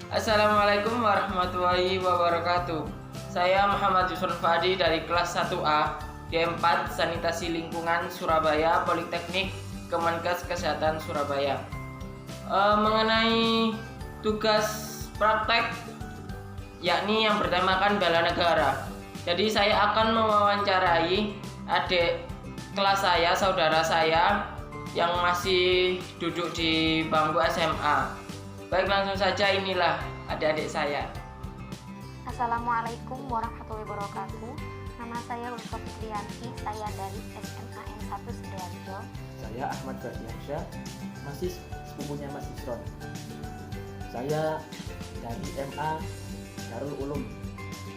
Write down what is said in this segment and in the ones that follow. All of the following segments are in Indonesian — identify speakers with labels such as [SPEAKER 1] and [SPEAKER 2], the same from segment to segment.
[SPEAKER 1] Assalamualaikum warahmatullahi wabarakatuh. Saya Muhammad Yusuf Fadi dari kelas 1A D4 Sanitasi Lingkungan Surabaya Politeknik Kemenkes Kesehatan Surabaya. Mengenai tugas praktek yakni yang bertemakan bela negara. Jadi saya akan mewawancarai adik kelas saya, saudara saya yang masih duduk di bangku SMA. Baik, langsung saja, inilah adik-adik saya.
[SPEAKER 2] Assalamualaikum warahmatullahi wabarakatuh. Nama saya Ulfa Fitriyanti, saya dari SMA N1 Sidoarjo.
[SPEAKER 3] Saya Ahmad Ferdiansyah, masih sepupunya Mas Isron. Saya dari MA Darul Ulum,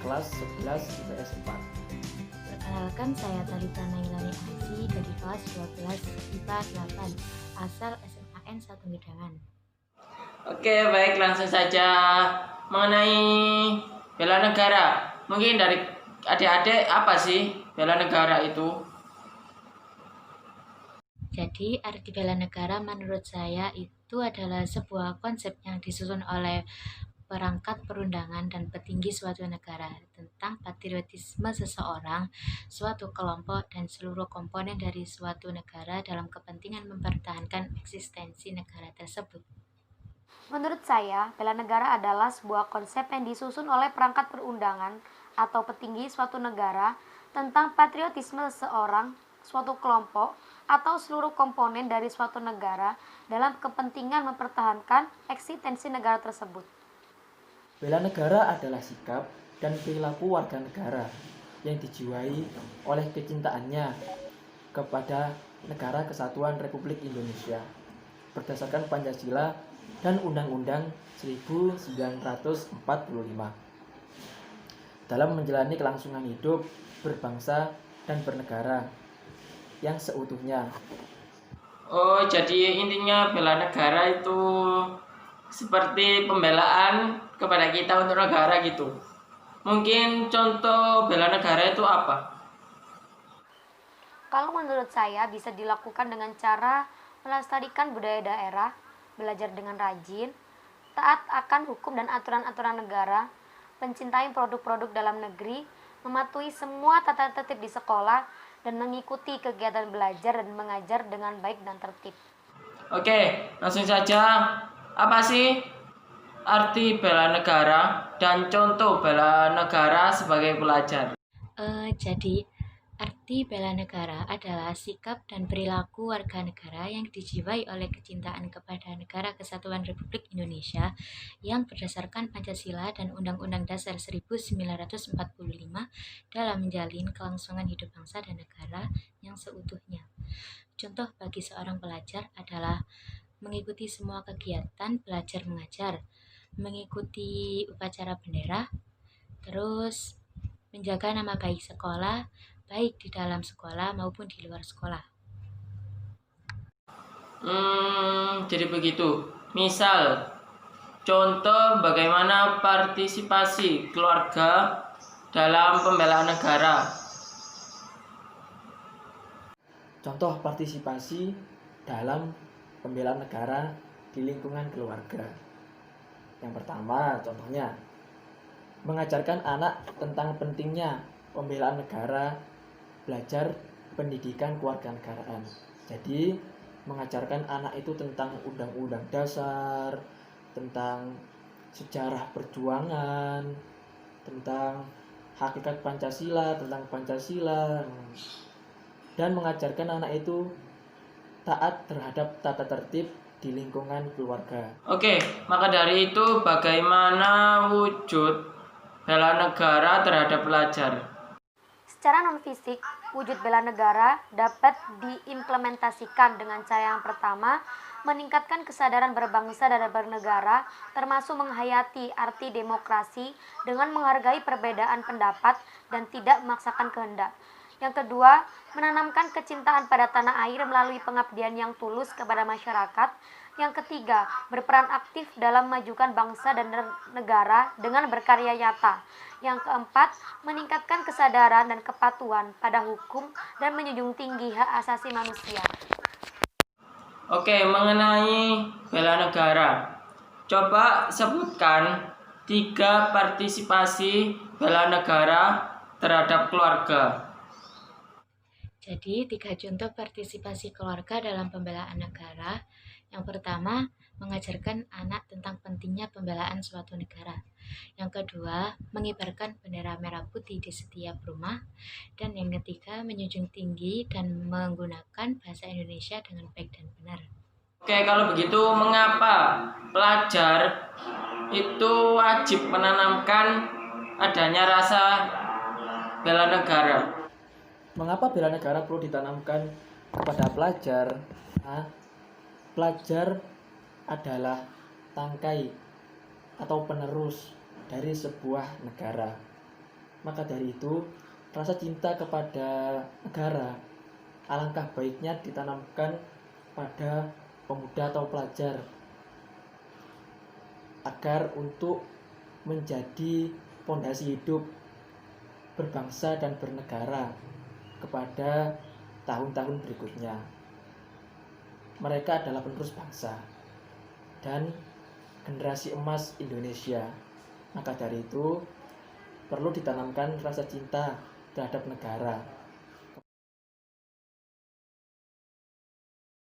[SPEAKER 3] kelas 11 IPS 4.
[SPEAKER 4] Perkenalkan, saya Talita Nailani Asi dari kelas 12 IPA 8, asal SMA N1 Gedangan.
[SPEAKER 1] Oke, baik, langsung saja. Mengenai bela negara, mungkin dari adik-adik apa sih bela negara itu?
[SPEAKER 4] Jadi, arti bela negara menurut saya itu adalah sebuah konsep yang disusun oleh perangkat perundangan dan petinggi suatu negara tentang patriotisme seseorang, suatu kelompok, dan seluruh komponen dari suatu negara dalam kepentingan mempertahankan eksistensi negara tersebut.
[SPEAKER 2] Menurut saya, bela negara adalah sebuah konsep yang disusun oleh perangkat perundangan atau petinggi suatu negara tentang patriotisme seseorang, suatu kelompok, atau seluruh komponen dari suatu negara dalam kepentingan mempertahankan eksistensi negara tersebut.
[SPEAKER 3] Bela negara adalah sikap dan perilaku warga negara yang dijiwai oleh kecintaannya kepada Negara Kesatuan Republik Indonesia berdasarkan Pancasila dan Undang-Undang 1945 dalam menjalani kelangsungan hidup berbangsa dan bernegara yang seutuhnya.
[SPEAKER 1] Oh, jadi intinya bela negara itu seperti pembelaan kepada kita untuk negara gitu. Mungkin contoh bela negara itu apa?
[SPEAKER 2] Kalau menurut saya bisa dilakukan dengan cara melestarikan budaya daerah, belajar dengan rajin, taat akan hukum dan aturan-aturan negara, mencintai produk-produk dalam negeri, mematuhi semua tata tertib di sekolah, dan mengikuti kegiatan belajar dan mengajar dengan baik dan tertib.
[SPEAKER 1] Oke, langsung saja. Apa sih arti bela negara dan contoh bela negara sebagai pelajar?
[SPEAKER 4] Jadi, arti bela negara adalah sikap dan perilaku warga negara yang dijiwai oleh kecintaan kepada Negara Kesatuan Republik Indonesia yang berdasarkan Pancasila dan Undang-Undang Dasar 1945 dalam menjalin kelangsungan hidup bangsa dan negara yang seutuhnya. Contoh bagi seorang pelajar adalah mengikuti semua kegiatan belajar mengajar, mengikuti upacara bendera, terus menjaga nama baik sekolah, baik di dalam sekolah maupun di luar sekolah.
[SPEAKER 1] Jadi begitu. Misal, contoh bagaimana partisipasi keluarga dalam pembelaan negara.
[SPEAKER 3] Contoh partisipasi dalam pembelaan negara di lingkungan keluarga. Yang pertama, contohnya mengajarkan anak tentang pentingnya pembelaan negara, belajar pendidikan kewarganegaraan. Jadi, mengajarkan anak itu tentang undang-undang dasar, tentang sejarah perjuangan, tentang hakikat Pancasila, dan mengajarkan anak itu taat terhadap tata tertib di lingkungan keluarga.
[SPEAKER 1] Oke, maka dari itu bagaimana wujud bela negara terhadap pelajar?
[SPEAKER 2] Secara non-fisik, wujud bela negara dapat diimplementasikan dengan cara yang pertama, meningkatkan kesadaran berbangsa dan bernegara, termasuk menghayati arti demokrasi dengan menghargai perbedaan pendapat dan tidak memaksakan kehendak. Yang kedua, menanamkan kecintaan pada tanah air melalui pengabdian yang tulus kepada masyarakat. Yang ketiga, berperan aktif dalam memajukan bangsa dan negara dengan berkarya nyata. Yang keempat, meningkatkan kesadaran dan kepatuhan pada hukum dan menjunjung tinggi hak asasi manusia.
[SPEAKER 1] Oke, mengenai bela negara. Coba sebutkan 3 partisipasi bela negara terhadap keluarga.
[SPEAKER 4] Jadi, 3 contoh partisipasi keluarga dalam pembelaan negara. Yang pertama, mengajarkan anak tentang pentingnya pembelaan suatu negara. Yang kedua, mengibarkan bendera merah putih di setiap rumah. Dan yang ketiga, menjunjung tinggi dan menggunakan bahasa Indonesia dengan baik dan benar.
[SPEAKER 1] Oke, kalau begitu mengapa pelajar itu wajib menanamkan adanya rasa bela negara?
[SPEAKER 3] Mengapa bela negara perlu ditanamkan kepada pelajar? Pelajar adalah tangkai atau penerus dari sebuah negara. Maka dari itu, rasa cinta kepada negara alangkah baiknya ditanamkan pada pemuda atau pelajar agar untuk menjadi fondasi hidup berbangsa dan bernegara kepada tahun-tahun berikutnya. Mereka adalah penerus bangsa dan generasi emas Indonesia. Maka dari itu perlu ditanamkan rasa cinta terhadap negara